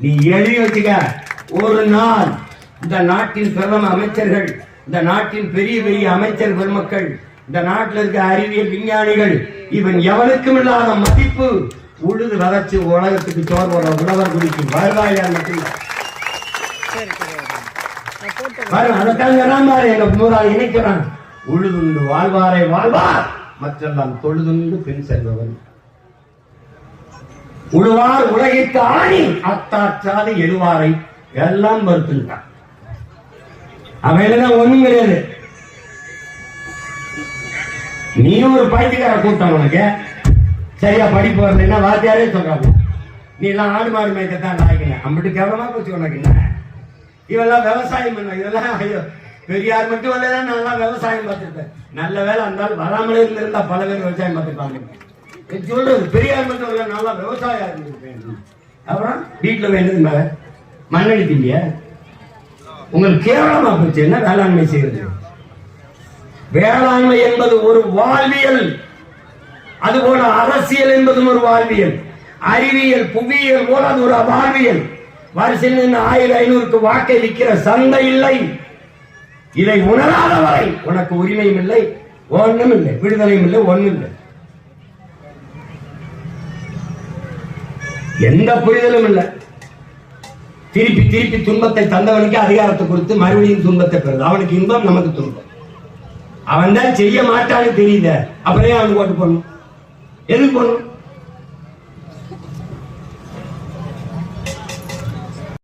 நீ எழுதி வச்சுக்க. ஒரு நாள் இந்த நாட்டின் பிரதம அமைச்சர்கள், இந்த நாட்டின் பெரிய பெரிய அமைச்சர் பெருமக்கள், இந்த நாட்டில் இருக்க அறிவியல் விஞ்ஞானிகள், இவன் எவனுக்கும் இல்லாத மதிப்பு உழுது வதச்சு உலகத்துக்கு சோர் போற உழவர் குடிக்கு வருவாயா அதற்காக எங்க மூறால் இணைக்கிறான். உழுதுண்டு வாழ்வாரை வாழ்வார், மற்றெல்லாம் தொழுதுண்டு பின் செல்பவன். உழுவார் உலகிற்கு ஆணி, அத்தாற்றாது எழுவாரை எல்லாம் மறுத்துட்டான். அவன் ஒண்ணும் கிடையாது. நீ ஒரு பைத்தியக்கார கூட்டம், உனக்கு சரியா படிப்பு வரலைன்னா வாத்தியாரே சொல்றாங்க நீ எல்லாம் ஆடு மாடு மேய்க்கத்தான் நாய்க்கணும். அம்பிட்டு கேவலமா போச்சு உனக்கு. என்ன இவெல்லாம் விவசாயம் பண்ண, இதெல்லாம் பெரியார் மட்டும் வரலாம். நான் விவசாயம் பார்த்துருப்பேன். நல்ல வேலை இருந்தாலும் வராமலே இருந்திருந்தா பல பேர் விவசாயம் பார்த்துருப்பாங்க. சொல்றது பெரியார் மட்டும் வரல, நல்லா விவசாயம் இருந்திருப்பேன். அப்புறம் வீட்டுல வேணுது மண்ணடி திண்டிய உங்களுக்கு கேவலமா போச்சு. என்ன வேளாண்மை செய்யறது? வேளாண்மை என்பது ஒரு வாழ்வியல், அதுபோல அரசியல் என்பதும் ஒரு வாழ்வியல், அறிவியல் புவியியல் போல அது ஒரு வாழ்வியல். வரிசையில் 1500க்கு வாக்கை விற்கிற சந்தை இல்லை. இதை உணராத வரை உனக்கு உரிமையும் இல்லை, ஒண்ணும் இல்லை, விடுதலையும் இல்லை, ஒண்ணும் இல்லை, எந்த புரிதலும் இல்லை. திருப்பி திருப்பி துன்பத்தை தந்தவனுக்கு அதிகாரத்தை கொடுத்து மறுபடியும் துன்பத்தை பெறுது. அவனுக்கு இன்பம், நமக்கு துன்பம். அவன் தான் செய்ய மாட்டான்னு தெரியுத, அப்புறம் அவனுக்கு ஓட்டு போடணும். எதுக்கு போடணும்?